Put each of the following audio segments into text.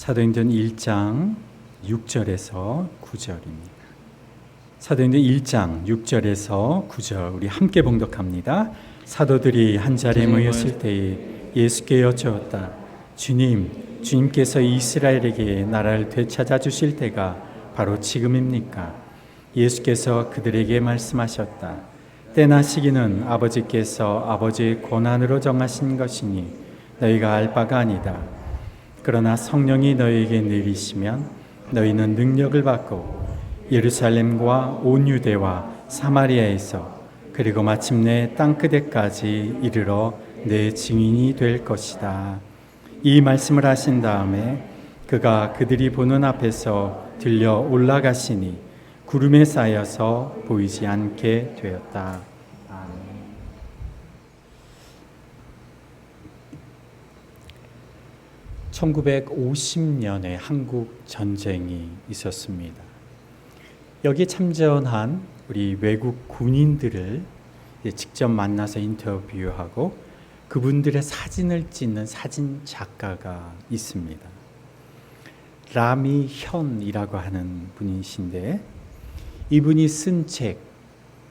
사도행전 1장 6절에서 9절입니다. 사도행전 1장 6절에서 9절 우리 함께 봉독합니다. 사도들이 한자리에 모였을 때에 예수께 여쭈었다. 주님께서 이스라엘에게 나라를 되찾아 주실 때가 바로 지금입니까? 예수께서 그들에게 말씀하셨다. 때나 시기는 아버지께서 아버지의 권한으로 정하신 것이니 너희가 알 바가 아니다. 그러나 성령이 너희에게 내리시면 너희는 능력을 받고 예루살렘과 온 유대와 사마리아에서 그리고 마침내 땅끝에까지 이르러 내 증인이 될 것이다. 이 말씀을 하신 다음에 그가 그들이 보는 앞에서 들려 올라가시니 구름에 쌓여서 보이지 않게 되었다. 1950년에 한국 전쟁이 있었습니다. 여기 참전한 우리 외국 군인들을 직접 만나서 인터뷰하고 그분들의 사진을 찍는 사진 작가가 있습니다. 라미현이라고 하는 분이신데 이분이 쓴 책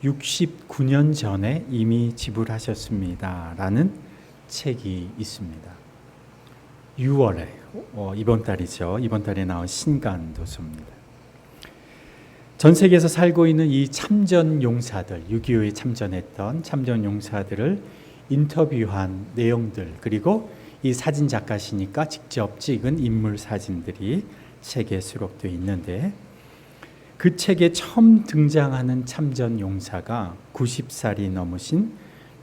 69년 전에 이미 지불하셨습니다 라는 책이 있습니다. 6월에 이번 달이죠. 이번 달에 나온 신간 도서입니다. 전 세계에서 살고 있는 이 참전 용사들, 6.25에 참전했던 참전 용사들을 인터뷰한 내용들, 그리고 이 사진 작가시니까 직접 찍은 인물 사진들이 책에 수록되어 있는데 그 책에 처음 등장하는 참전 용사가 90살이 넘으신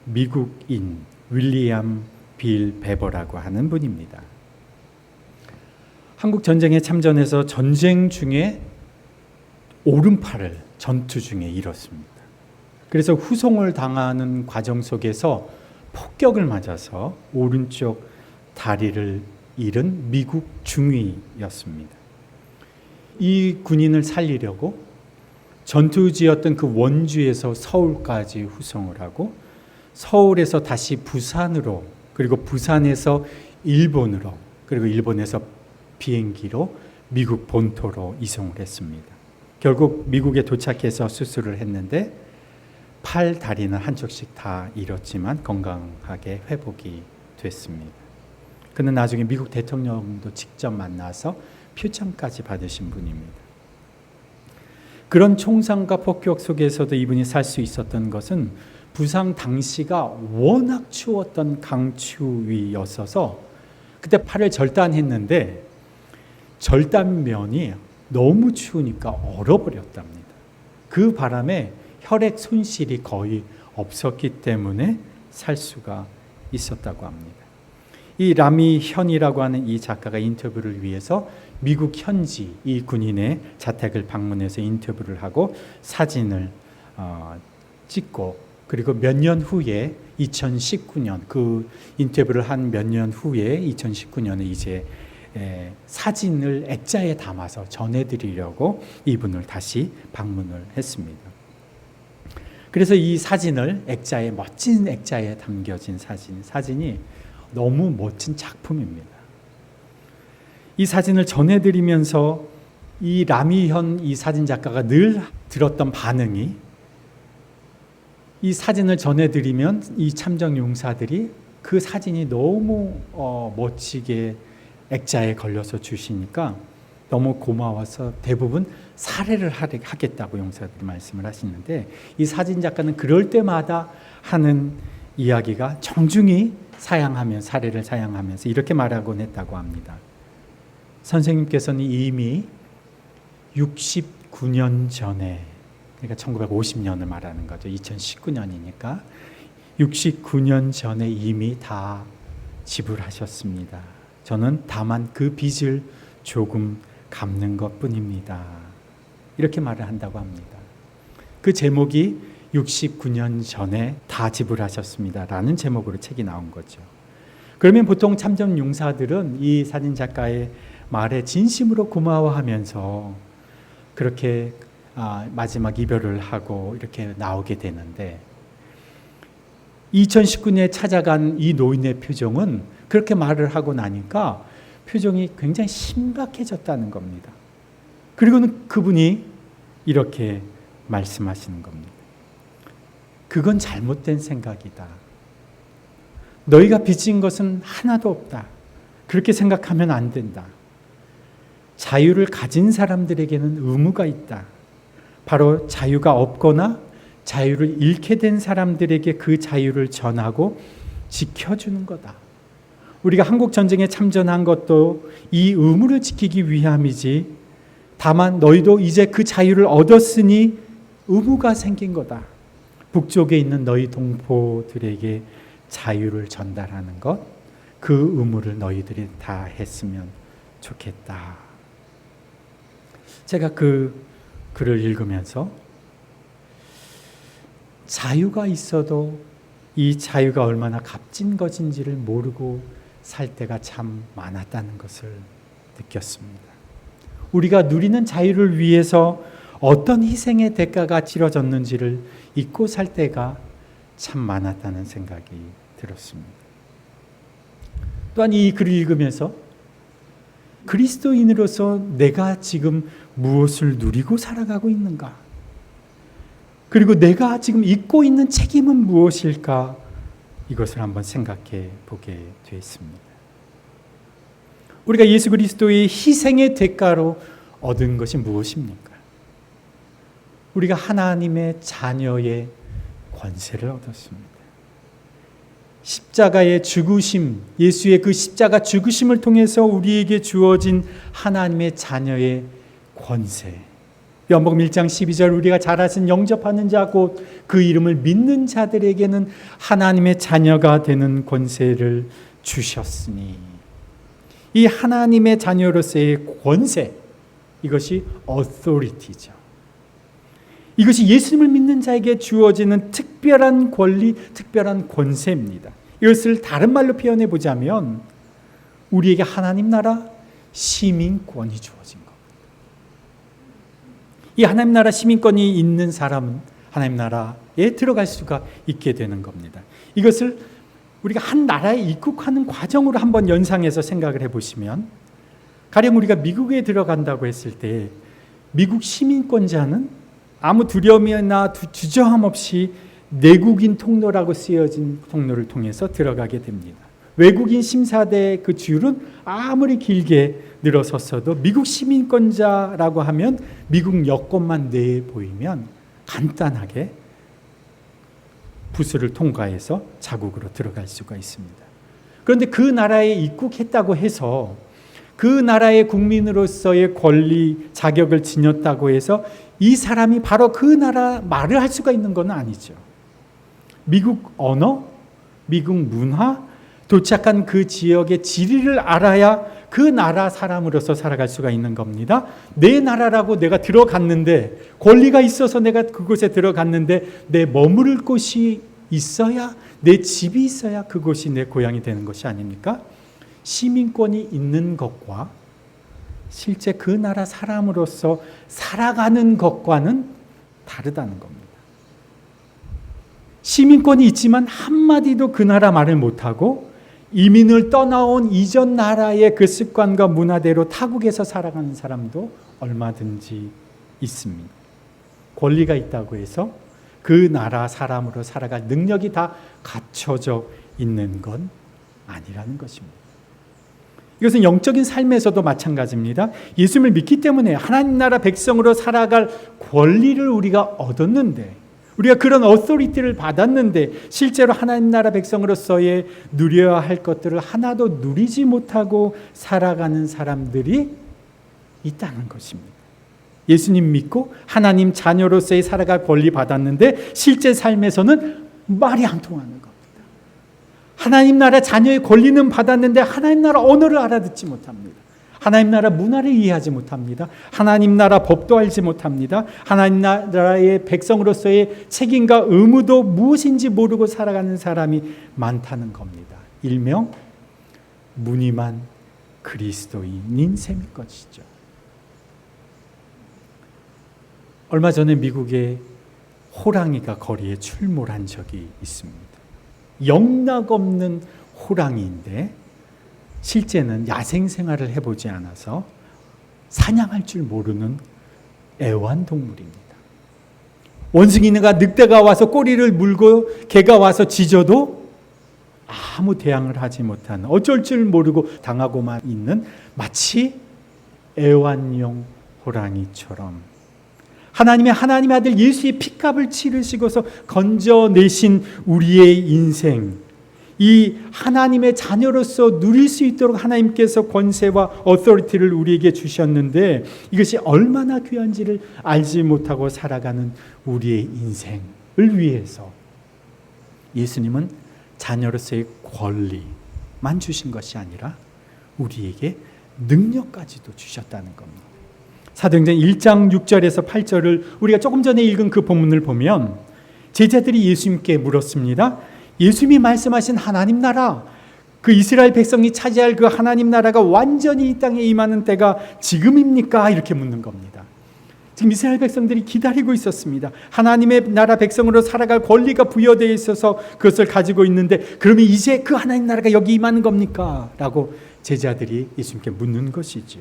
미국인 윌리엄 빌 베버라고 하는 분입니다. 한국 전쟁에 참전해서 전쟁 중에 오른팔을 전투 중에 잃었습니다. 그래서 후송을 당하는 과정 속에서 폭격을 맞아서 오른쪽 다리를 잃은 미국 중위였습니다. 이 군인을 살리려고 전투지였던 그 원주에서 서울까지 후송을 하고 서울에서 다시 부산으로 그리고 부산에서 일본으로 그리고 일본에서 비행기로 미국 본토로 이송을 했습니다. 결국 미국에 도착해서 수술을 했는데 팔, 다리는 한쪽씩 다 잃었지만 건강하게 회복이 됐습니다. 그는 나중에 미국 대통령도 직접 만나서 표창까지 받으신 분입니다. 그런 총상과 폭격 속에서도 이분이 살 수 있었던 것은 부상 당시가 워낙 추웠던 강추위였어서 그때 팔을 절단했는데 절단면이 너무 추우니까 얼어버렸답니다. 그 바람에 혈액 손실이 거의 없었기 때문에 살 수가 있었다고 합니다. 이 라미현이라고 하는 이 작가가 인터뷰를 위해서 미국 현지 이 군인의 자택을 방문해서 인터뷰를 하고 사진을 찍고 그리고 몇 년 후에 2019년 그 인터뷰를 한 몇 년 후에 2019년에 이제 사진을 액자에 담아서 전해드리려고 이분을 다시 방문을 했습니다. 그래서 이 사진을 액자에 멋진 액자에 담겨진 사진이 너무 멋진 작품입니다. 이 사진을 전해드리면서 이 라미현 이 사진 작가가 늘 들었던 반응이 이 사진을 전해드리면 이 참전 용사들이 그 사진이 너무 멋지게 액자에 걸려서 주시니까 너무 고마워서 대부분 사례를 하겠다고 용사들이 말씀을 하시는데 이 사진 작가는 그럴 때마다 하는 이야기가 정중히 사례를 사양하면서 이렇게 말하곤 했다고 합니다. 선생님께서는 이미 69년 전에 그러니까 1950년을 말하는 거죠. 2019년이니까 69년 전에 이미 다 지불하셨습니다. 저는 다만 그 빚을 조금 갚는 것뿐입니다. 이렇게 말을 한다고 합니다. 그 제목이 69년 전에 다 지불하셨습니다 라는 제목으로 책이 나온 거죠. 그러면 보통 참전 용사들은 이 사진 작가의 말에 진심으로 고마워하면서 그렇게 마지막 이별을 하고 이렇게 나오게 되는데 2019년에 찾아간 이 노인의 표정은 그렇게 말을 하고 나니까 표정이 굉장히 신박해졌다는 겁니다. 그리고는 그분이 이렇게 말씀하시는 겁니다. 그건 잘못된 생각이다. 너희가 빚진 것은 하나도 없다. 그렇게 생각하면 안 된다. 자유를 가진 사람들에게는 의무가 있다. 바로 자유가 없거나 자유를 잃게 된 사람들에게 그 자유를 전하고 지켜주는 거다. 우리가 한국 전쟁에 참전한 것도 이 의무를 지키기 위함이지, 다만 너희도 이제 그 자유를 얻었으니 의무가 생긴 거다. 북쪽에 있는 너희 동포들에게 자유를 전달하는 것, 그 의무를 너희들이 다 했으면 좋겠다. 제가 그 글을 읽으면서 자유가 있어도 이 자유가 얼마나 값진 것인지를 모르고 살 때가 참 많았다는 것을 느꼈습니다. 우리가 누리는 자유를 위해서 어떤 희생의 대가가 치러졌는지를 잊고 살 때가 참 많았다는 생각이 들었습니다. 또한 이 글을 읽으면서 그리스도인으로서 내가 지금 무엇을 누리고 살아가고 있는가? 그리고 내가 지금 잊고 있는 책임은 무엇일까? 이것을 한번 생각해 보게 되었습니다. 우리가 예수 그리스도의 희생의 대가로 얻은 것이 무엇입니까? 우리가 하나님의 자녀의 권세를 얻었습니다. 십자가의 죽으심, 예수의 그 십자가 죽으심을 통해서 우리에게 주어진 하나님의 자녀의 권세. 요한복음 1장 12절, 우리가 잘 아신 영접하는 자 곧 그 이름을 믿는 자들에게는 하나님의 자녀가 되는 권세를 주셨으니, 이 하나님의 자녀로서의 권세, 이것이 authority죠. 이것이 예수님을 믿는 자에게 주어지는 특별한 권리, 특별한 권세입니다. 이것을 다른 말로 표현해 보자면 우리에게 하나님 나라 시민권이 주어진 겁니다. 이 하나님 나라 시민권이 있는 사람은 하나님 나라에 들어갈 수가 있게 되는 겁니다. 이것을 우리가 한 나라에 입국하는 과정으로 한번 연상해서 생각을 해보시면, 가령 우리가 미국에 들어간다고 했을 때 미국 시민권자는 아무 두려움이나 주저함 없이 내국인 통로라고 쓰여진 통로를 통해서 들어가게 됩니다. 외국인 심사대 그 줄은 아무리 길게 늘어섰어도 미국 시민권자라고 하면 미국 여권만 내보이면 간단하게 부스를 통과해서 자국으로 들어갈 수가 있습니다. 그런데 그 나라에 입국했다고 해서 그 나라의 국민으로서의 권리, 자격을 지녔다고 해서 이 사람이 바로 그 나라 말을 할 수가 있는 건 아니죠. 미국 언어, 미국 문화, 도착한 그 지역의 지리를 알아야 그 나라 사람으로서 살아갈 수가 있는 겁니다. 내 나라라고 내가 들어갔는데, 권리가 있어서 내가 그곳에 들어갔는데 내 머무를 곳이 있어야, 내 집이 있어야 그곳이 내 고향이 되는 것이 아닙니까? 시민권이 있는 것과 실제 그 나라 사람으로서 살아가는 것과는 다르다는 겁니다. 시민권이 있지만 한마디도 그 나라 말을 못하고 이민을 떠나온 이전 나라의 그 습관과 문화대로 타국에서 살아가는 사람도 얼마든지 있습니다. 권리가 있다고 해서 그 나라 사람으로 살아갈 능력이 다 갖춰져 있는 건 아니라는 것입니다. 이것은 영적인 삶에서도 마찬가지입니다. 예수님을 믿기 때문에 하나님 나라 백성으로 살아갈 권리를 우리가 얻었는데, 우리가 그런 어소리티를 받았는데 실제로 하나님 나라 백성으로서의 누려야 할 것들을 하나도 누리지 못하고 살아가는 사람들이 있다는 것입니다. 예수님 믿고 하나님 자녀로서의 살아갈 권리 받았는데 실제 삶에서는 말이 안 통하는 겁니다. 하나님 나라 자녀의 권리는 받았는데 하나님 나라 언어를 알아듣지 못합니다. 하나님 나라 문화를 이해하지 못합니다. 하나님 나라 법도 알지 못합니다. 하나님 나라의 백성으로서의 책임과 의무도 무엇인지 모르고 살아가는 사람이 많다는 겁니다. 일명 무늬만 그리스도인인 셈인 것이죠. 얼마 전에 미국에 호랑이가 거리에 출몰한 적이 있습니다. 영락없는 호랑이인데 실제는 야생 생활을 해보지 않아서 사냥할 줄 모르는 애완동물입니다. 원숭이가 늑대가 와서 꼬리를 물고 개가 와서 짖어도 아무 대항을 하지 못하는, 어쩔 줄 모르고 당하고만 있는 마치 애완용 호랑이처럼 하나님의 아들 예수의 피값을 치르시고서 건져내신 우리의 인생, 이 하나님의 자녀로서 누릴 수 있도록 하나님께서 권세와 어서리티를 우리에게 주셨는데 이것이 얼마나 귀한지를 알지 못하고 살아가는 우리의 인생을 위해서 예수님은 자녀로서의 권리만 주신 것이 아니라 우리에게 능력까지도 주셨다는 겁니다. 사도행전 1장 6절에서 8절을 우리가 조금 전에 읽은 그 본문을 보면 제자들이 예수님께 물었습니다. 예수님이 말씀하신 하나님 나라, 그 이스라엘 백성이 차지할 그 하나님 나라가 완전히 이 땅에 임하는 때가 지금입니까? 이렇게 묻는 겁니다. 지금 이스라엘 백성들이 기다리고 있었습니다. 하나님의 나라 백성으로 살아갈 권리가 부여되어 있어서 그것을 가지고 있는데 그러면 이제 그 하나님 나라가 여기 임하는 겁니까? 라고 제자들이 예수님께 묻는 것이죠.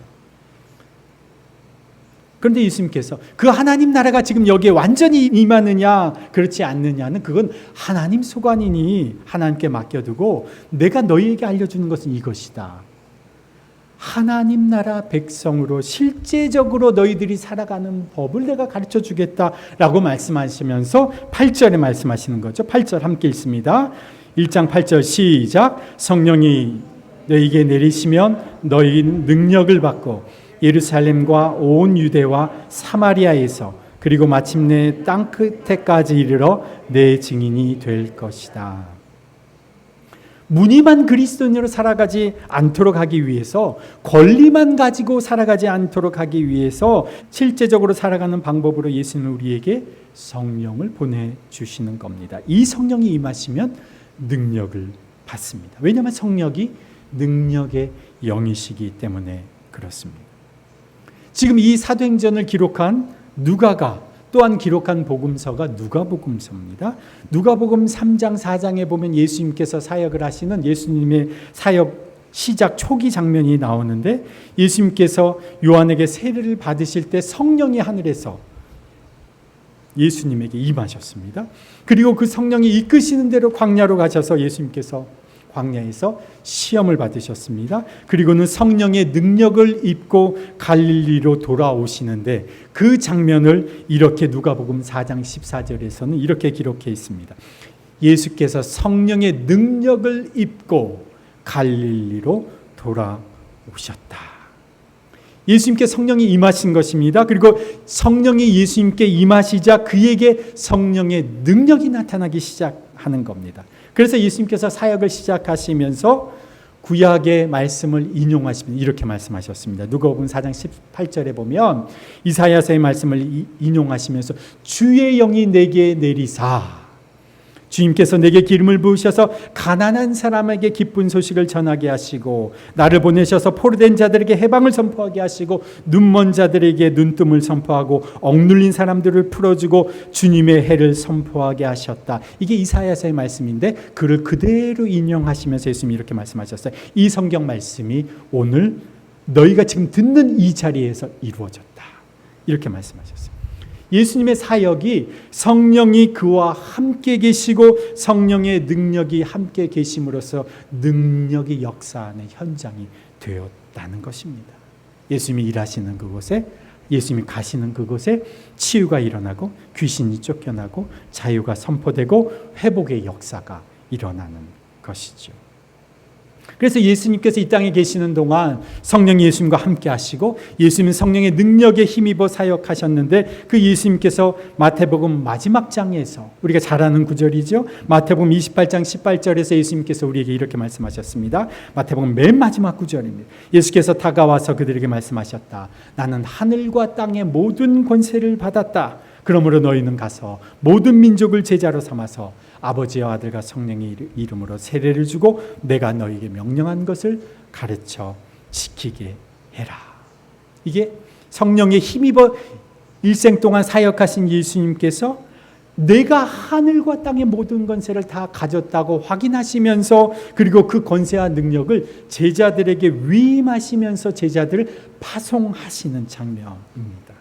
그런데 예수님께서 그 하나님 나라가 지금 여기에 완전히 임하느냐 그렇지 않느냐는 그건 하나님 소관이니 하나님께 맡겨두고 내가 너희에게 알려주는 것은 이것이다. 하나님 나라 백성으로 실제적으로 너희들이 살아가는 법을 내가 가르쳐 주겠다라고 말씀하시면서 8절에 말씀하시는 거죠. 8절 함께 읽습니다. 1장 8절 시작. 성령이 너희에게 내리시면 너희는 능력을 받고 예루살렘과 온 유대와 사마리아에서 그리고 마침내 땅 끝에까지 이르러 내 증인이 될 것이다. 무늬만 그리스도인으로 살아가지 않도록 하기 위해서, 권리만 가지고 살아가지 않도록 하기 위해서 실제적으로 살아가는 방법으로 예수는 우리에게 성령을 보내주시는 겁니다. 이 성령이 임하시면 능력을 받습니다. 왜냐하면 성령이 능력의 영이시기 때문에 그렇습니다. 지금 이 사도행전을 기록한 누가가 또한 기록한 복음서가 누가복음서입니다. 누가복음 3장 4장에 보면 예수님께서 사역을 하시는 예수님의 사역 시작 초기 장면이 나오는데 예수님께서 요한에게 세례를 받으실 때 성령이 하늘에서 예수님에게 임하셨습니다. 그리고 그 성령이 이끄시는 대로 광야로 가셔서 예수님께서 광야에서 시험을 받으셨습니다. 그리고는 성령의 능력을 입고 갈릴리로 돌아오시는데 그 장면을 이렇게 누가복음 4장 14절에서는 이렇게 기록해 있습니다. 예수께서 성령의 능력을 입고 갈릴리로 돌아오셨다. 예수님께 성령이 임하신 것입니다. 그리고 성령이 예수님께 임하시자 그에게 성령의 능력이 나타나기 시작하는 겁니다. 그래서 예수님께서 사역을 시작하시면서 구약의 말씀을 인용하시면 이렇게 말씀하셨습니다. 누가복음 4장 18절에 보면 이사야서의 말씀을 인용하시면서 주의 영이 내게 내리사 주님께서 내게 기름을 부으셔서 가난한 사람에게 기쁜 소식을 전하게 하시고 나를 보내셔서 포로된 자들에게 해방을 선포하게 하시고 눈먼 자들에게 눈뜸을 선포하고 억눌린 사람들을 풀어주고 주님의 해를 선포하게 하셨다. 이게 이사야서의 말씀인데 그를 그대로 인용하시면서 예수님이 이렇게 말씀하셨어요. 이 성경 말씀이 오늘 너희가 지금 듣는 이 자리에서 이루어졌다. 이렇게 말씀하셨어요. 예수님의 사역이 성령이 그와 함께 계시고 성령의 능력이 함께 계심으로써 능력이 역사하는 현장이 되었다는 것입니다. 예수님이 일하시는 그곳에, 예수님이 가시는 그곳에 치유가 일어나고 귀신이 쫓겨나고 자유가 선포되고 회복의 역사가 일어나는 것이죠. 그래서 예수님께서 이 땅에 계시는 동안 성령이 예수님과 함께 하시고 예수님은 성령의 능력에 힘입어 사역하셨는데 그 예수님께서 마태복음 마지막 장에서 우리가 잘 아는 구절이죠. 마태복음 28장 18절에서 예수님께서 우리에게 이렇게 말씀하셨습니다. 마태복음 맨 마지막 구절입니다. 예수께서 다가와서 그들에게 말씀하셨다. 나는 하늘과 땅의 모든 권세를 받았다. 그러므로 너희는 가서 모든 민족을 제자로 삼아서 아버지와 아들과 성령의 이름으로 세례를 주고 내가 너희에게 명령한 것을 가르쳐 지키게 해라. 이게 성령의 힘입어 일생 동안 사역하신 예수님께서 내가 하늘과 땅의 모든 권세를 다 가졌다고 확인하시면서 그리고 그 권세와 능력을 제자들에게 위임하시면서 제자들을 파송하시는 장면입니다.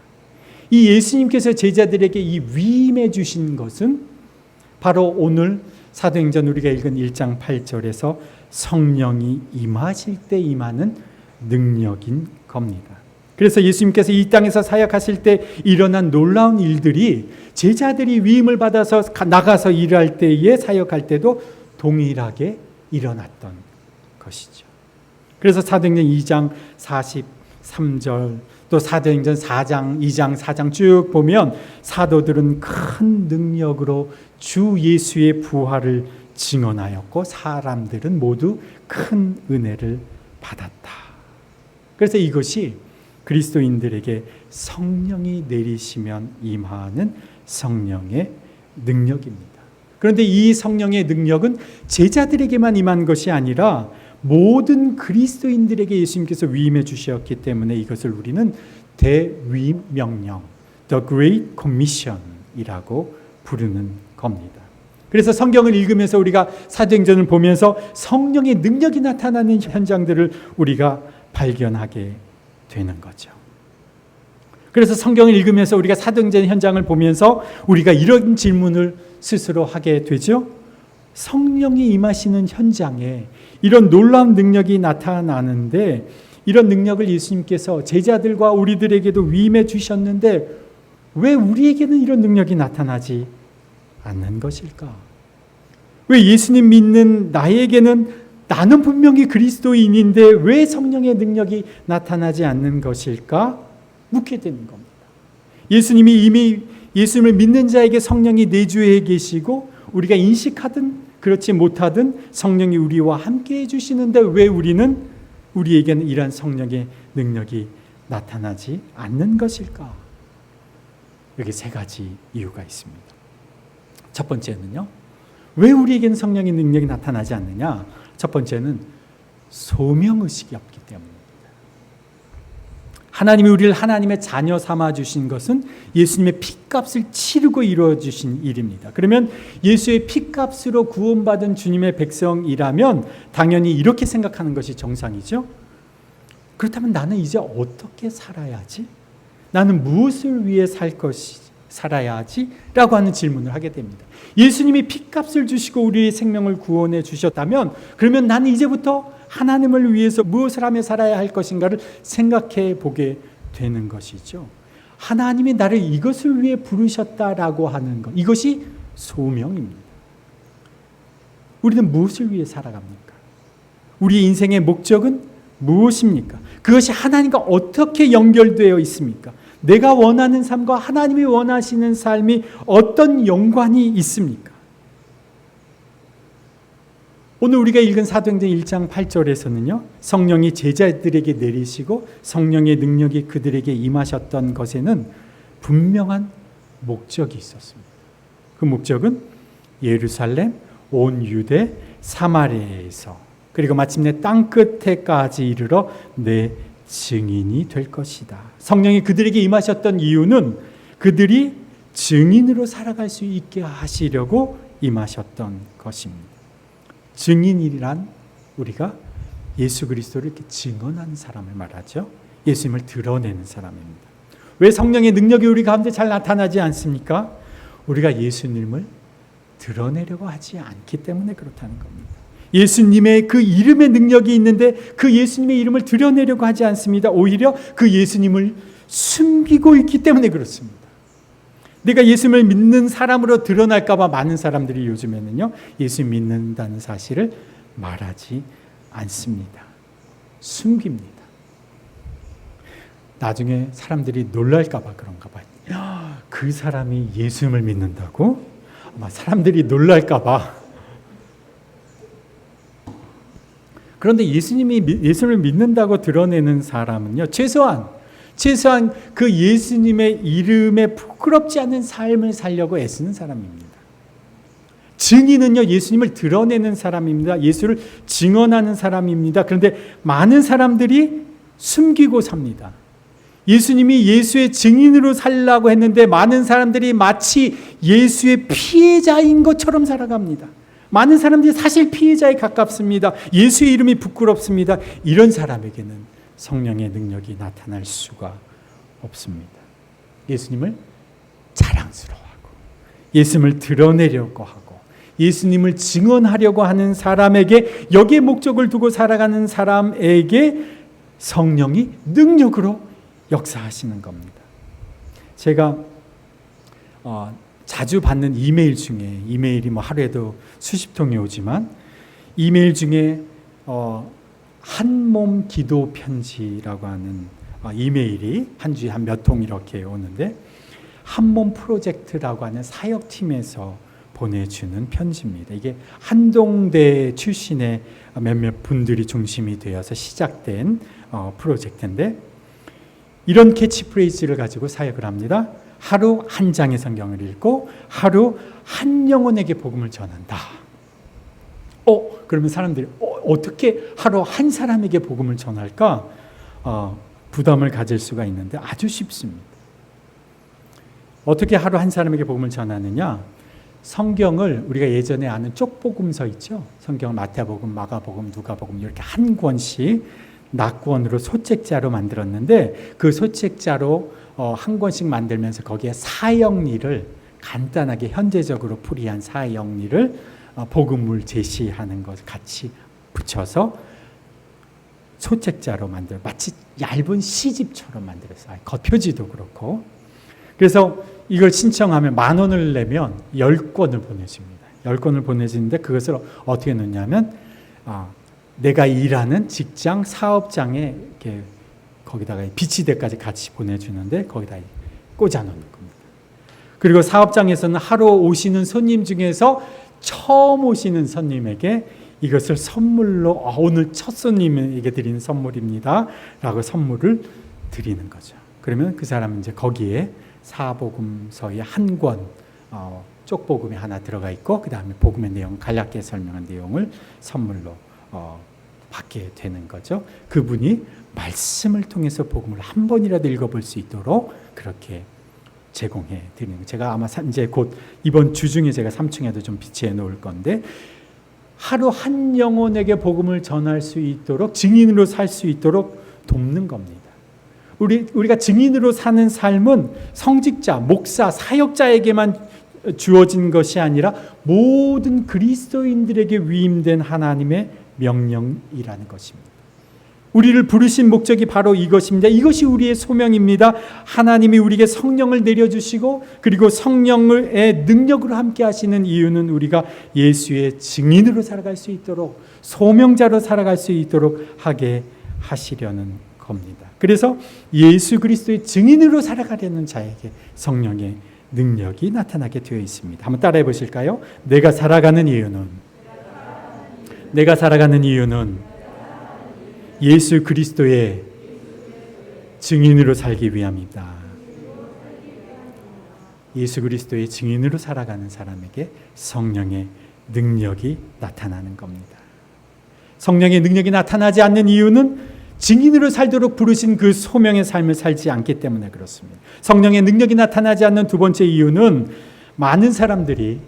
이 예수님께서 제자들에게 이 위임해 주신 것은 바로 오늘 사도행전 우리가 읽은 1장 8절에서 성령이 임하실 때 임하는 능력인 겁니다. 그래서 예수님께서 이 땅에서 사역하실 때 일어난 놀라운 일들이 제자들이 위임을 받아서 나가서 일할 때에 사역할 때도 동일하게 일어났던 것이죠. 그래서 사도행전 2장 43절 또 사도행전 4장, 2장, 4장 쭉 보면 사도들은 큰 능력으로 주 예수의 부활을 증언하였고 사람들은 모두 큰 은혜를 받았다. 그래서 이것이 그리스도인들에게 성령이 내리시면 임하는 성령의 능력입니다. 그런데 이 성령의 능력은 제자들에게만 임한 것이 아니라 모든 그리스도인들에게 예수님께서 위임해 주셨기 때문에 이것을 우리는 대위임 명령, The Great Commission이라고 부르는 겁니다. 그래서 성경을 읽으면서 우리가 사도행전을 보면서 성령의 능력이 나타나는 현장들을 우리가 발견하게 되는 거죠. 그래서 성경을 읽으면서 우리가 사도행전 현장을 보면서 우리가 이런 질문을 스스로 하게 되죠. 성령이 임하시는 현장에 이런 놀라운 능력이 나타나는데 이런 능력을 예수님께서 제자들과 우리들에게도 위임해 주셨는데 왜 우리에게는 이런 능력이 나타나지 않는 것일까? 왜 예수님 믿는 나에게는 나는 분명히 그리스도인인데 왜 성령의 능력이 나타나지 않는 것일까? 묻게 되는 겁니다. 예수님이 이미 예수님을 믿는 자에게 성령이 내주해 계시고 우리가 인식하든 그렇지 못하든 성령이 우리와 함께 해주시는데 왜 우리에게는 이러한 성령의 능력이 나타나지 않는 것일까? 여기 세 가지 이유가 있습니다. 첫 번째는요. 왜 우리에게는 성령의 능력이 나타나지 않느냐? 첫 번째는 소명의식이 없기 때문입니다. 하나님이 우리를 하나님의 자녀 삼아 주신 것은 예수님의 핏값을 치르고 이루어 주신 일입니다. 그러면 예수의 핏값으로 구원받은 주님의 백성이라면 당연히 이렇게 생각하는 것이 정상이죠. 그렇다면 나는 이제 어떻게 살아야지? 나는 무엇을 위해 살아야 하지? 라고 하는 질문을 하게 됩니다. 예수님이 핏값을 주시고 우리의 생명을 구원해 주셨다면 그러면 나는 이제부터 하나님을 위해서 무엇을 하며 살아야 할 것인가를 생각해 보게 되는 것이죠. 하나님이 나를 이것을 위해 부르셨다라고 하는 것, 이것이 소명입니다. 우리는 무엇을 위해 살아갑니까? 우리 인생의 목적은 무엇입니까? 그것이 하나님과 어떻게 연결되어 있습니까? 내가 원하는 삶과 하나님이 원하시는 삶이 어떤 연관이 있습니까? 오늘 우리가 읽은 사도행전 1장 8절에서는요. 성령이 제자들에게 내리시고 성령의 능력이 그들에게 임하셨던 것에는 분명한 목적이 있었습니다. 그 목적은 예루살렘, 온 유대, 사마리아에서 그리고 마침내 땅끝에까지 이르러 내 증인이 될 것이다. 성령이 그들에게 임하셨던 이유는 그들이 증인으로 살아갈 수 있게 하시려고 임하셨던 것입니다. 증인이란 우리가 예수 그리스도를 이렇게 증언하는 사람을 말하죠. 예수님을 드러내는 사람입니다. 왜 성령의 능력이 우리 가운데 잘 나타나지 않습니까? 우리가 예수님을 드러내려고 하지 않기 때문에 그렇다는 겁니다. 예수님의 그 이름의 능력이 있는데 그 예수님의 이름을 드러내려고 하지 않습니다. 오히려 그 예수님을 숨기고 있기 때문에 그렇습니다. 내가 예수님을 믿는 사람으로 드러날까 봐 많은 사람들이 요즘에는요. 예수 믿는다는 사실을 말하지 않습니다. 숨깁니다. 나중에 사람들이 놀랄까 봐 그런가 봐요. 그 사람이 예수님을 믿는다고? 아마 사람들이 놀랄까 봐. 그런데 예수님을 믿는다고 드러내는 사람은요. 최소한 그 예수님의 이름에 부끄럽지 않은 삶을 살려고 애쓰는 사람입니다. 증인은요, 예수님을 드러내는 사람입니다. 예수를 증언하는 사람입니다. 그런데 많은 사람들이 숨기고 삽니다. 예수님이 예수의 증인으로 살라고 했는데 많은 사람들이 마치 예수의 피해자인 것처럼 살아갑니다. 많은 사람들이 사실 피해자에 가깝습니다. 예수의 이름이 부끄럽습니다. 이런 사람에게는 성령의 능력이 나타날 수가 없습니다. 예수님을 자랑스러워하고 예수님을 드러내려고 하고 예수님을 증언하려고 하는 사람에게, 여기에 목적을 두고 살아가는 사람에게 성령이 능력으로 역사하시는 겁니다. 제가 자주 받는 이메일 중에, 이메일이 하루에도 수십 통이 오지만, 이메일 중에 한몸 기도 편지라고 하는 이메일이 한 주에 한 몇 통 이렇게 오는데, 한몸 프로젝트라고 하는 사역팀에서 보내주는 편지입니다. 이게 한동대 출신의 몇몇 분들이 중심이 되어서 시작된 프로젝트인데, 이런 캐치프레이즈를 가지고 사역을 합니다. 하루 한 장의 성경을 읽고 하루 한 영혼에게 복음을 전한다. 그러면 사람들이 어떻게 하루 한 사람에게 복음을 전할까? 부담을 가질 수가 있는데 아주 쉽습니다. 어떻게 하루 한 사람에게 복음을 전하느냐? 성경을 우리가 예전에 아는 쪽복음서 있죠? 성경 마태복음, 마가복음, 누가복음 이렇게 한 권씩 낙권으로 소책자로 만들었는데, 그 소책자로 한 권씩 만들면서 거기에 사역리를 간단하게 현대적으로 풀이한 사역리를 복음을 제시하는 것을 같이 붙여서 소책자로 만들어 마치 얇은 시집처럼 만들었어요. 겉표지도 그렇고. 그래서 이걸 신청하면 10,000원을 내면 10권을 보내줍니다. 10권을 보내주는데 그것을 어떻게 넣냐면 내가 일하는 직장 사업장에 이렇게 거기다가 비치대까지 같이 보내주는데 거기다 꽂아 놓는 겁니다. 그리고 사업장에서는 하루 오시는 손님 중에서 처음 오시는 손님에게 이것을 선물로, 오늘 첫 손님에게 드리는 선물입니다 라고 선물을 드리는 거죠. 그러면 그 사람은 이제 거기에 사복음서의 한 권, 쪽복음이 하나 들어가 있고, 그 다음에 복음의 내용, 간략하게 설명한 내용을 선물로 받게 되는 거죠. 그분이 말씀을 통해서 복음을 한 번이라도 읽어볼 수 있도록 그렇게 제공해 드리는 거예요. 제가 아마 이제 곧 이번 주 중에 제가 3층에도 좀 비치해 놓을 건데, 하루 한 영혼에게 복음을 전할 수 있도록, 증인으로 살 수 있도록 돕는 겁니다. 우리가 증인으로 사는 삶은 성직자, 목사, 사역자에게만 주어진 것이 아니라 모든 그리스도인들에게 위임된 하나님의 명령이라는 것입니다. 우리를 부르신 목적이 바로 이것입니다. 이것이 우리의 소명입니다. 하나님이 우리에게 성령을 내려주시고, 그리고 성령의 능력으로 함께 하시는 이유는 우리가 예수의 증인으로 살아갈 수 있도록, 소명자로 살아갈 수 있도록 하게 하시려는 겁니다. 그래서 예수 그리스도의 증인으로 살아가려는 자에게 성령의 능력이 나타나게 되어 있습니다. 한번 따라해 보실까요? 내가 살아가는 이유는 예수 그리스도의 증인으로 살기 위함이다. 예수 그리스도의 증인으로 살아가는 사람에게 성령의 능력이 나타나는 겁니다. 성령의 능력이 나타나지 않는 이유는 증인으로 살도록 부르신 그 소명의 삶을 살지 않기 때문에 그렇습니다. 성령의 능력이 나타나지 않는 두 번째 이유는 많은 사람들이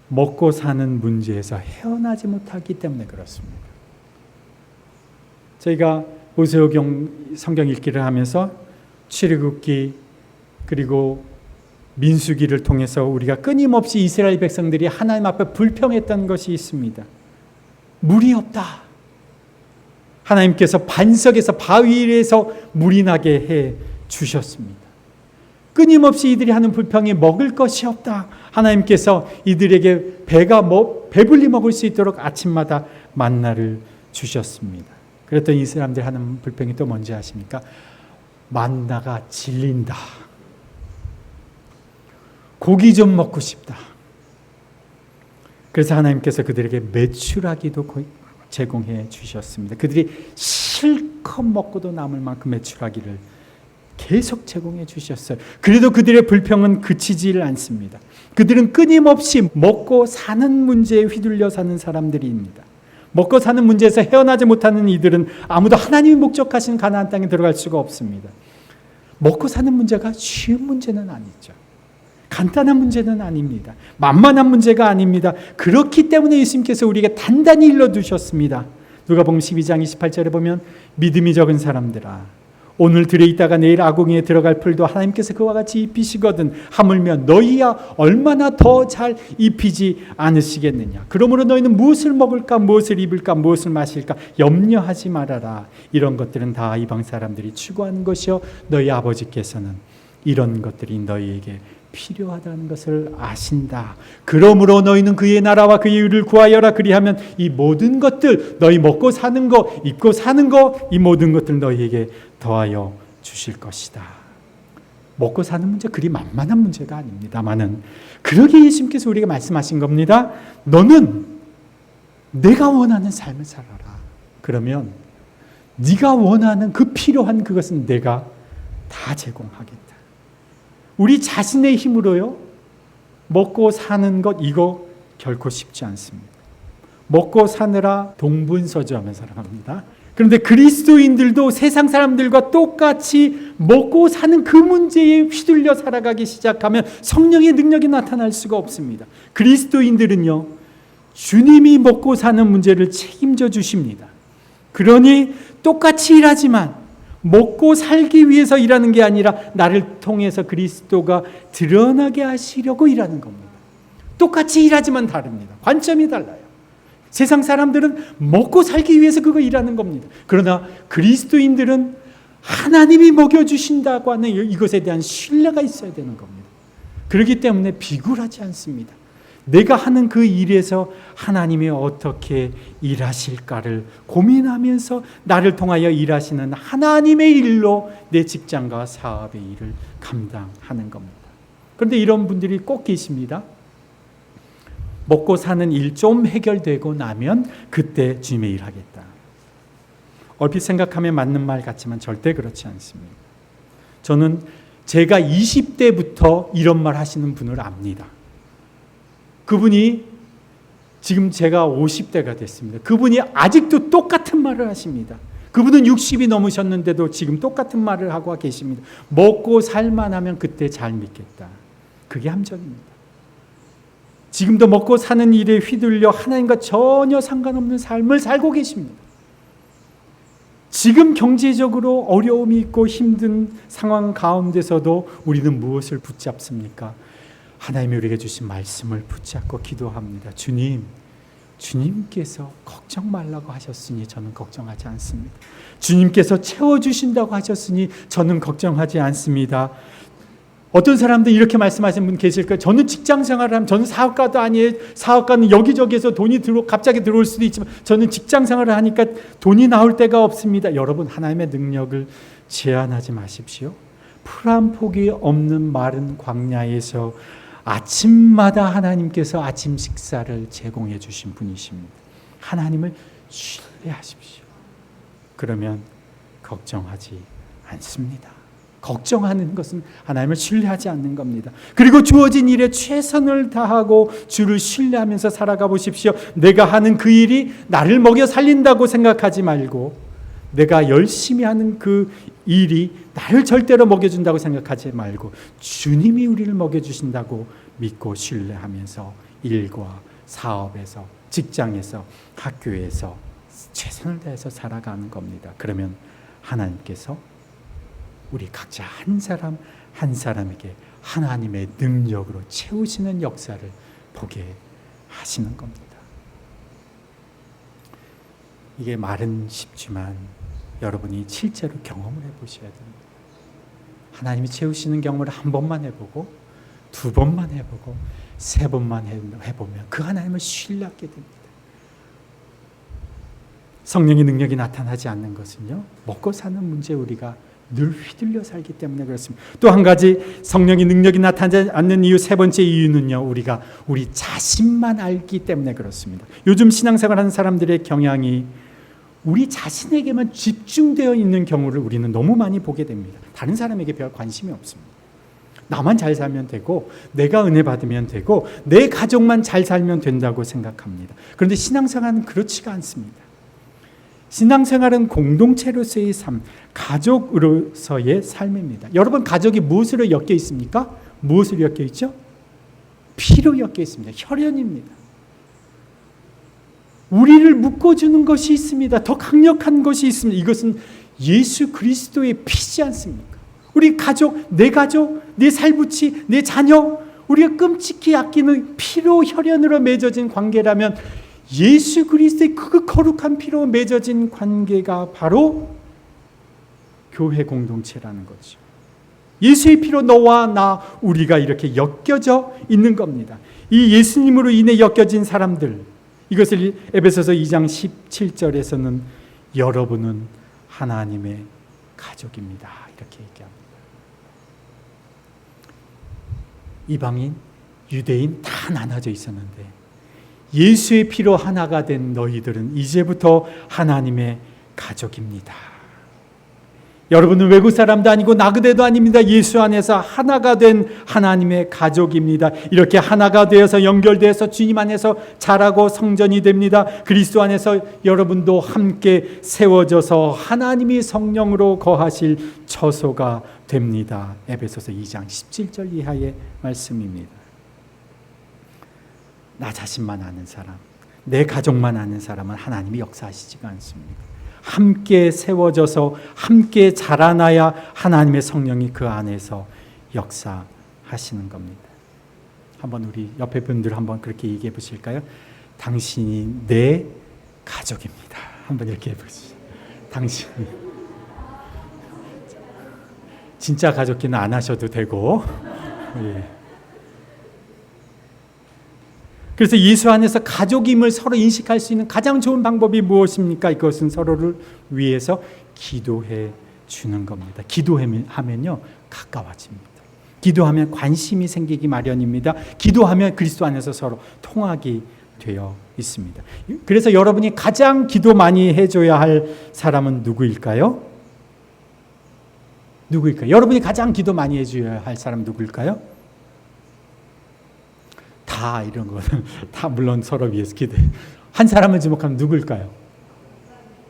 먹고 사는 문제에서 헤어나지 못하기 때문에 그렇습니다. 저희가 모세오경 성경 읽기를 하면서 출애굽기 그리고 민수기를 통해서 우리가 끊임없이 이스라엘 백성들이 하나님 앞에 불평했던 것이 있습니다. 물이 없다. 하나님께서 반석에서 바위에서 물이 나게 해 주셨습니다. 끊임없이 이들이 하는 불평이 먹을 것이 없다. 하나님께서 이들에게 배불리 먹을 수 있도록 아침마다 만나를 주셨습니다. 그랬더니 이 사람들 하는 불평이 또 뭔지 아십니까? 만나가 질린다. 고기 좀 먹고 싶다. 그래서 하나님께서 그들에게 메추라기도 제공해 주셨습니다. 그들이 실컷 먹고도 남을 만큼 메추라기를 계속 제공해 주셨어요. 그래도 그들의 불평은 그치질 않습니다. 그들은 끊임없이 먹고 사는 문제에 휘둘려 사는 사람들입니다. 먹고 사는 문제에서 헤어나지 못하는 이들은 아무도 하나님이 목적하신 가나안 땅에 들어갈 수가 없습니다. 먹고 사는 문제가 쉬운 문제는 아니죠. 간단한 문제는 아닙니다. 만만한 문제가 아닙니다. 그렇기 때문에 예수님께서 우리에게 단단히 일러두셨습니다. 누가복음 12장 28절에 보면 믿음이 적은 사람들아 오늘 들에 있다가 내일 아궁이에 들어갈 풀도 하나님께서 그와 같이 입히시거든 하물며 너희야 얼마나 더 잘 입히지 않으시겠느냐. 그러므로 너희는 무엇을 먹을까 무엇을 입을까 무엇을 마실까 염려하지 말아라. 이런 것들은 다 이방 사람들이 추구하는 것이요 너희 아버지께서는 이런 것들이 너희에게 필요하다는 것을 아신다. 그러므로 너희는 그의 나라와 그의 의를 구하여라. 그리하면 이 모든 것들 너희 먹고 사는 거 입고 사는 거 이 모든 것들 너희에게 더하여 주실 것이다. 먹고 사는 문제 그리 만만한 문제가 아닙니다만은 그러게 예수님께서 우리에게 말씀하신 겁니다. 너는 내가 원하는 삶을 살아라. 그러면 네가 원하는 그 필요한 그것은 내가 다 제공하겠다. 우리 자신의 힘으로요 먹고 사는 것 이거 결코 쉽지 않습니다. 먹고 사느라 동분서주하며 살아갑니다. 그런데 그리스도인들도 세상 사람들과 똑같이 먹고 사는 그 문제에 휘둘려 살아가기 시작하면 성령의 능력이 나타날 수가 없습니다. 그리스도인들은요 주님이 먹고 사는 문제를 책임져 주십니다. 그러니 똑같이 일하지만 먹고 살기 위해서 일하는 게 아니라 나를 통해서 그리스도가 드러나게 하시려고 일하는 겁니다. 똑같이 일하지만 다릅니다. 관점이 달라요. 세상 사람들은 먹고 살기 위해서 그거 일하는 겁니다. 그러나 그리스도인들은 하나님이 먹여주신다고 하는 이것에 대한 신뢰가 있어야 되는 겁니다. 그렇기 때문에 비굴하지 않습니다. 내가 하는 그 일에서 하나님이 어떻게 일하실까를 고민하면서 나를 통하여 일하시는 하나님의 일로 내 직장과 사업의 일을 감당하는 겁니다. 그런데 이런 분들이 꼭 계십니다. 먹고 사는 일 좀 해결되고 나면 그때 주님의 일 하겠다. 얼핏 생각하면 맞는 말 같지만 절대 그렇지 않습니다. 저는 제가 20대부터 이런 말 하시는 분을 압니다. 그분이 지금 제가 50대가 됐습니다. 그분이 아직도 똑같은 말을 하십니다. 그분은 60이 넘으셨는데도 지금 똑같은 말을 하고 계십니다. 먹고 살만 하면 그때 잘 믿겠다. 그게 함정입니다. 지금도 먹고 사는 일에 휘둘려 하나님과 전혀 상관없는 삶을 살고 계십니다. 지금 경제적으로 어려움이 있고 힘든 상황 가운데서도 우리는 무엇을 붙잡습니까? 하나님이 우리에게 주신 말씀을 붙잡고 기도합니다. 주님께서 걱정 말라고 하셨으니 저는 걱정하지 않습니다. 주님께서 채워주신다고 하셨으니 저는 걱정하지 않습니다. 어떤 사람들 이렇게 말씀하시는 분 계실 거예요. 저는 직장 생활을 하면 저는 사업가도 아니에요. 사업가는 여기저기에서 돈이 갑자기 들어올 수도 있지만 저는 직장 생활을 하니까 돈이 나올 데가 없습니다. 여러분 하나님의 능력을 제한하지 마십시오. 풀 한 폭이 없는 마른 광야에서 아침마다 하나님께서 아침 식사를 제공해 주신 분이십니다. 하나님을 신뢰하십시오. 그러면 걱정하지 않습니다. 걱정하는 것은 하나님을 신뢰하지 않는 겁니다. 그리고 주어진 일에 최선을 다하고 주를 신뢰하면서 살아가 보십시오. 내가 하는 그 일이 나를 먹여 살린다고 생각하지 말고 내가 열심히 하는 그 일이 나를 절대로 먹여준다고 생각하지 말고 주님이 우리를 먹여주신다고 믿고 신뢰하면서 일과 사업에서 직장에서 학교에서 최선을 다해서 살아가는 겁니다. 그러면 하나님께서 우리 각자 한 사람 한 사람에게 하나님의 능력으로 채우시는 역사를 보게 하시는 겁니다. 이게 말은 쉽지만 여러분이 실제로 경험을 해보셔야 됩니다. 하나님이 채우시는 경험을 한 번만 해보고 두 번만 해보고 세 번만 해보면 그 하나님을 신뢰하게 됩니다. 성령의 능력이 나타나지 않는 것은요, 먹고 사는 문제에 우리가 늘 휘둘려 살기 때문에 그렇습니다. 또 한 가지 성령의 능력이 나타나지 않는 이유, 세 번째 이유는요, 우리가 우리 자신만 알기 때문에 그렇습니다. 요즘 신앙생활하는 사람들의 경향이 우리 자신에게만 집중되어 있는 경우를 우리는 너무 많이 보게 됩니다. 다른 사람에게 별 관심이 없습니다. 나만 잘 살면 되고 내가 은혜 받으면 되고 내 가족만 잘 살면 된다고 생각합니다. 그런데 신앙생활은 그렇지가 않습니다. 신앙생활은 공동체로서의 삶, 가족으로서의 삶입니다. 여러분, 가족이 무엇으로 엮여 있습니까? 무엇으로 엮여 있죠? 피로 엮여 있습니다. 혈연입니다. 우리를 묶어주는 것이 있습니다. 더 강력한 것이 있습니다. 이것은 예수 그리스도의 피지 않습니까? 우리 가족, 내 살부치, 내 자녀, 우리가 끔찍히 아끼는 피로 혈연으로 맺어진 관계라면 예수 그리스도의 그 거룩한 피로 맺어진 관계가 바로 교회 공동체라는 거죠. 예수의 피로 너와 나, 우리가 이렇게 엮여져 있는 겁니다. 이 예수님으로 인해 엮여진 사람들, 이것을 에베소서 2장 17절에서는 여러분은 하나님의 가족입니다, 이렇게 얘기합니다. 이방인, 유대인 다 나눠져 있었는데 예수의 피로 하나가 된 너희들은 이제부터 하나님의 가족입니다. 여러분은 외국 사람도 아니고 나그네도 아닙니다. 예수 안에서 하나가 된 하나님의 가족입니다. 이렇게 하나가 되어서 연결되어서 주님 안에서 자라고 성전이 됩니다. 그리스도 안에서 여러분도 함께 세워져서 하나님이 성령으로 거하실 처소가 됩니다. 에베소서 2장 17절 이하의 말씀입니다. 나 자신만 아는 사람, 내 가족만 아는 사람은 하나님이 역사하시지가 않습니다. 함께 세워져서 함께 자라나야 하나님의 성령이 그 안에서 역사하시는 겁니다. 한번 우리 옆에 분들 한번 그렇게 얘기해 보실까요? 당신이 내 가족입니다. 한번 이렇게 해보시죠. 당신이 진짜 가족기는 안 하셔도 되고, 예. 그래서 예수 안에서 가족임을 서로 인식할 수 있는 가장 좋은 방법이 무엇입니까? 이것은 서로를 위해서 기도해 주는 겁니다. 기도하면요, 가까워집니다. 기도하면 관심이 생기기 마련입니다. 기도하면 그리스도 안에서 서로 통하게 되어 있습니다. 그래서 여러분이 가장 기도 많이 해줘야 할 사람은 누구일까요? 누구일까요? 여러분이 가장 기도 많이 해줘야 할 사람은 누구일까요? 다 이런 거는 다 물론 서로 위해서 기도해. 한 사람을 지목하면 누구일까요?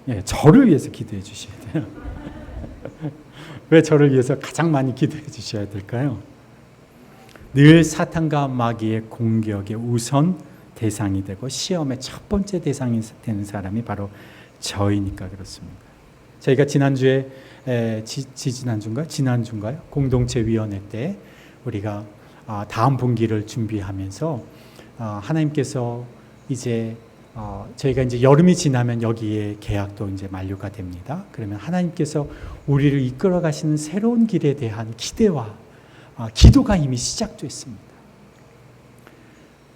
예, 저를 위해서 기도해 주셔야 돼요. 왜 저를 위해서 가장 많이 기도해 주셔야 될까요? 늘 사탄과 마귀의 공격의 우선 대상이 되고 시험의 첫 번째 대상이 되는 사람이 바로 저이니까 그렇습니다. 저희가 지난주에 지난주인가요? 공동체위원회 때 우리가 다음 분기를 준비하면서 하나님께서 이제 저희가 이제 여름이 지나면 여기에 계약도 이제 만료가 됩니다. 그러면 하나님께서 우리를 이끌어 가시는 새로운 길에 대한 기대와 기도가 이미 시작됐습니다.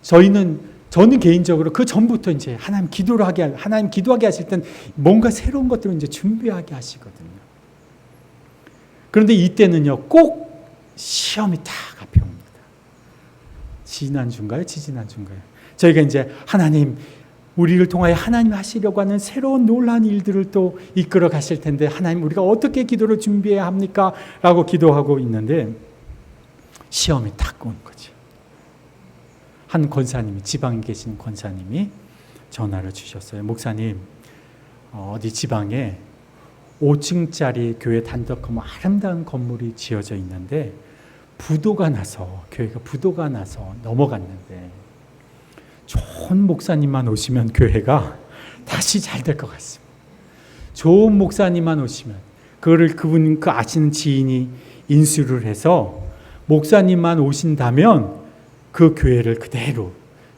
저는 개인적으로 그 전부터 이제 하나님 기도하게 하실 땐 뭔가 새로운 것들을 이제 준비하게 하시거든요. 그런데 이때는요, 꼭 시험이 딱 앞에 옵니다. 지난주인가요? 저희가 이제 하나님, 우리를 통하여 하나님 하시려고 하는 새로운 놀라운 일들을 또 이끌어 가실 텐데 하나님, 우리가 어떻게 기도를 준비해야 합니까? 라고 기도하고 있는데 시험이 딱 오는 거죠. 한 권사님이, 지방에 계시는 권사님이 전화를 주셨어요. 목사님, 어디 지방에 5층짜리 교회 단독 건물, 아름다운 건물이 지어져 있는데 교회가 부도가 나서 넘어갔는데 좋은 목사님만 오시면 교회가 다시 잘 될 것 같습니다. 좋은 목사님만 오시면 그분 아시는 지인이 인수를 해서 목사님만 오신다면 그 교회를 그대로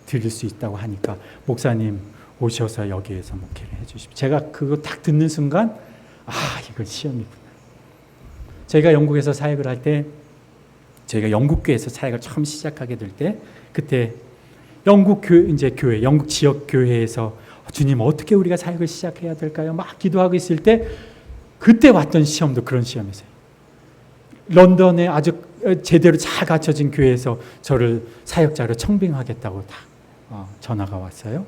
드릴 수 있다고 하니까 목사님 오셔서 여기에서 목회를 해주십시오. 제가 그거 딱 듣는 순간 이건 시험이구나. 저희가 영국에서 사역을 할 때, 저희가 영국 교회에서 사역을 처음 시작하게 될 때, 그때 영국 지역 교회에서 주님, 어떻게 우리가 사역을 시작해야 될까요? 막 기도하고 있을 때 그때 왔던 시험도 그런 시험이세요. 런던에 아주 제대로 잘 갖춰진 교회에서 저를 사역자로 청빙하겠다고 다 전화가 왔어요.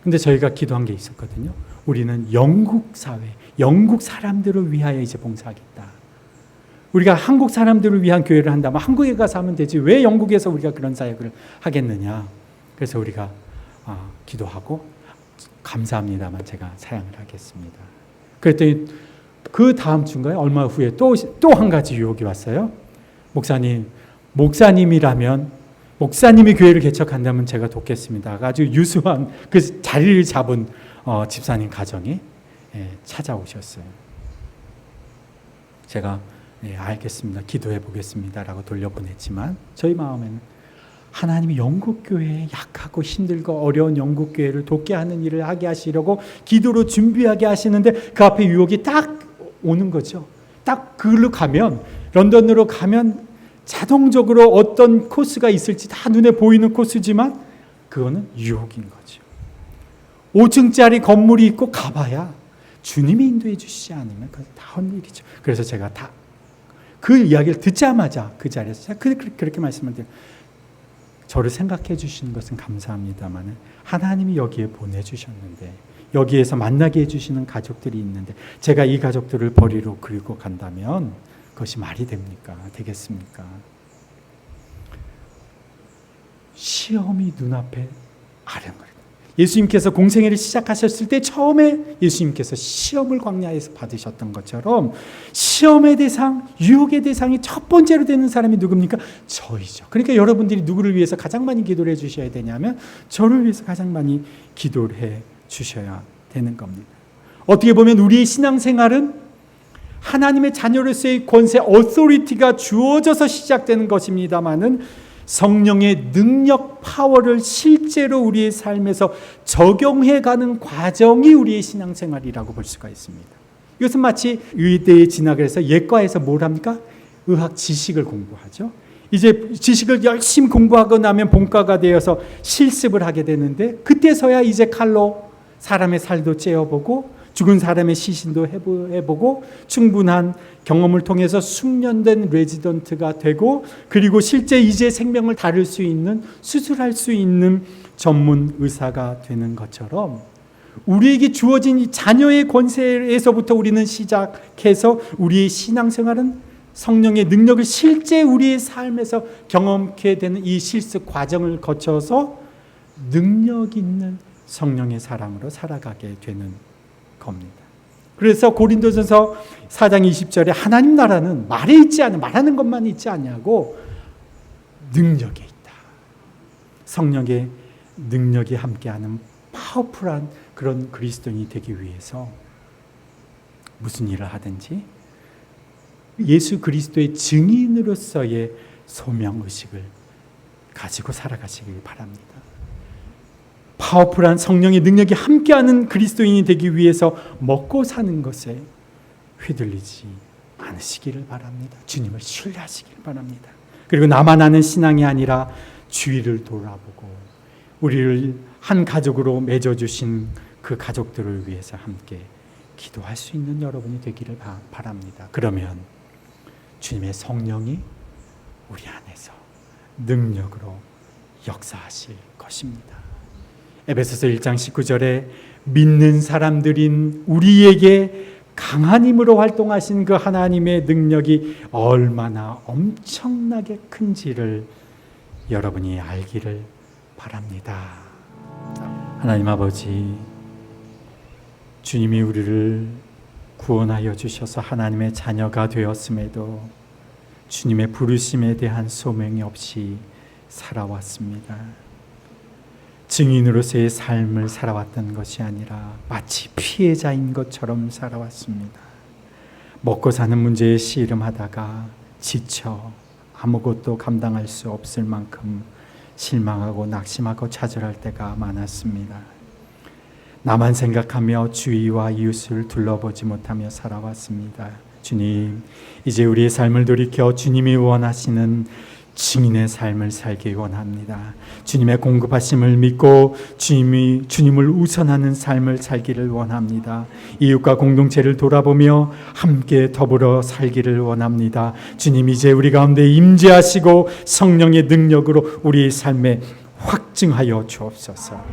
근데 저희가 기도한 게 있었거든요. 우리는 영국 사회, 영국 사람들을 위하여 이제 봉사하겠다. 우리가 한국 사람들을 위한 교회를 한다면 한국에 가서 하면 되지 왜 영국에서 우리가 그런 사역을 하겠느냐. 그래서 우리가 기도하고 감사합니다만 제가 사양을 하겠습니다. 그랬더니 그 다음 주인가에 얼마 후에 또 한 가지 유혹이 왔어요. 목사님이라면 목사님이 교회를 개척한다면 제가 돕겠습니다. 아주 유수한 그 자리를 잡은 집사님 가정이 찾아오셨어요. 제가 알겠습니다. 기도해 보겠습니다라고 돌려보냈지만 저희 마음에는 하나님이 영국교회에 약하고 힘들고 어려운 영국교회를 돕게 하는 일을 하게 하시려고 기도로 준비하게 하시는데 그 앞에 유혹이 딱 오는 거죠. 딱 그걸로 가면, 런던으로 가면 자동적으로 어떤 코스가 있을지 다 눈에 보이는 코스지만 그거는 유혹인 거죠. 5층짜리 건물이 있고 가봐야 주님이 인도해 주시지 않으면 그건 다 헛일이죠. 그래서 제가 다 그 이야기를 듣자마자 그 자리에서 제가 그렇게 말씀을 드려요. 저를 생각해 주시는 것은 감사합니다만 하나님이 여기에 보내주셨는데 여기에서 만나게 해주시는 가족들이 있는데 제가 이 가족들을 버리러 그리고 간다면 그것이 말이 됩니까? 되겠습니까? 시험이 눈앞에 아른거려요. 예수님께서 공생애를 시작하셨을 때 처음에 예수님께서 시험을 광야에서 받으셨던 것처럼 시험의 대상, 유혹의 대상이 첫 번째로 되는 사람이 누굽니까? 저이죠. 그러니까 여러분들이 누구를 위해서 가장 많이 기도를 해 주셔야 되냐면 저를 위해서 가장 많이 기도를 해 주셔야 되는 겁니다. 어떻게 보면 우리의 신앙생활은 하나님의 자녀로서의 권세, 어소리티가 주어져서 시작되는 것입니다마는 성령의 능력, 파워를 실제로 우리의 삶에서 적용해가는 과정이 우리의 신앙생활이라고 볼 수가 있습니다. 이것은 마치 의대에 진학을 해서 예과에서 뭘 합니까? 의학 지식을 공부하죠. 이제 지식을 열심히 공부하고 나면 본과가 되어서 실습을 하게 되는데 그때서야 이제 칼로 사람의 살도 째어보고 죽은 사람의 시신도 해보고 충분한 경험을 통해서 숙련된 레지던트가 되고 그리고 실제 이제 생명을 다룰 수 있는 수술할 수 있는 전문 의사가 되는 것처럼 우리에게 주어진 이 자녀의 권세에서부터 우리는 시작해서 우리의 신앙생활은 성령의 능력을 실제 우리의 삶에서 경험하게 되는 이 실습 과정을 거쳐서 능력 있는 성령의 사람으로 살아가게 되는 겁니다. 그래서 고린도전서 4장 20절에 하나님 나라는 말에 있지 않아 말하는 것만 있지 않냐고 능력에 있다. 성령의 능력이 함께하는 파워풀한 그런 그리스도인이 되기 위해서 무슨 일을 하든지 예수 그리스도의 증인으로서의 소명의식을 가지고 살아가시길 바랍니다. 파워풀한 성령의 능력이 함께하는 그리스도인이 되기 위해서 먹고 사는 것에 휘둘리지 않으시기를 바랍니다. 주님을 신뢰하시길 바랍니다. 그리고 나만 아는 신앙이 아니라 주위를 돌아보고 우리를 한 가족으로 맺어주신 그 가족들을 위해서 함께 기도할 수 있는 여러분이 되기를 바랍니다. 그러면 주님의 성령이 우리 안에서 능력으로 역사하실 것입니다. 에베소서 1장 19절에 믿는 사람들인 우리에게 강한 힘으로 활동하신 그 하나님의 능력이 얼마나 엄청나게 큰지를 여러분이 알기를 바랍니다. 하나님 아버지, 주님이 우리를 구원하여 주셔서 하나님의 자녀가 되었음에도 주님의 부르심에 대한 소명이 없이 살아왔습니다. 증인으로서의 삶을 살아왔던 것이 아니라 마치 피해자인 것처럼 살아왔습니다. 먹고 사는 문제에 씨름하다가 지쳐 아무것도 감당할 수 없을 만큼 실망하고 낙심하고 좌절할 때가 많았습니다. 나만 생각하며 주위와 이웃을 둘러보지 못하며 살아왔습니다. 주님, 이제 우리의 삶을 돌이켜 주님이 원하시는 증인의 삶을 살기 원합니다. 주님의 공급하심을 믿고 주님을 우선하는 삶을 살기를 원합니다. 이웃과 공동체를 돌아보며 함께 더불어 살기를 원합니다. 주님, 이제 우리 가운데 임재하시고 성령의 능력으로 우리의 삶에 확증하여 주옵소서.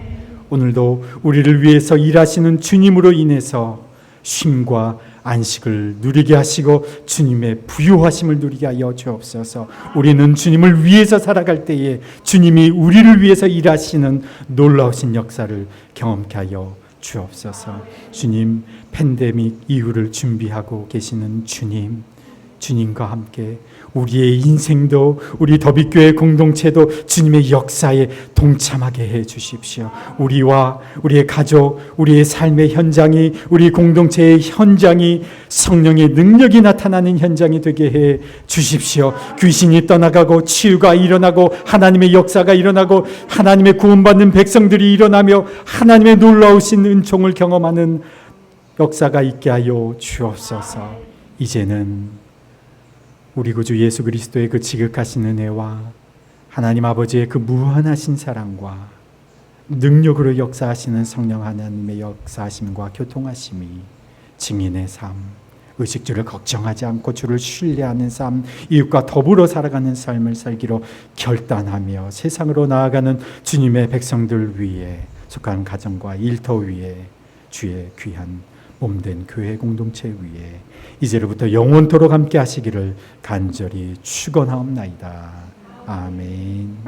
오늘도 우리를 위해서 일하시는 주님으로 인해서 쉼과 안식을 누리게 하시고 주님의 부요하심을 누리게 하여 주옵소서. 우리는 주님을 위해서 살아갈 때에 주님이 우리를 위해서 일하시는 놀라우신 역사를 경험케 하여 주옵소서. 주님, 팬데믹 이후를 준비하고 계시는 주님과 함께 우리의 인생도, 우리 더비교회 공동체도 주님의 역사에 동참하게 해 주십시오. 우리와 우리의 가족, 우리의 삶의 현장이, 우리 공동체의 현장이 성령의 능력이 나타나는 현장이 되게 해 주십시오. 귀신이 떠나가고 치유가 일어나고 하나님의 역사가 일어나고 하나님의 구원받는 백성들이 일어나며 하나님의 놀라우신 은총을 경험하는 역사가 있게 하여 주옵소서. 이제는 우리 구주 예수 그리스도의 그 지극하신 은혜와 하나님 아버지의 그 무한하신 사랑과 능력으로 역사하시는 성령 하나님의 역사하심과 교통하심이 증인의 삶, 의식주를 걱정하지 않고 주를 신뢰하는 삶, 이웃과 더불어 살아가는 삶을 살기로 결단하며 세상으로 나아가는 주님의 백성들 위에, 속한 가정과 일터 위에, 주의 귀한 몸된 교회 공동체 위에 이제로부터 영원토록 함께 하시기를 간절히 축원하옵나이다. 아멘.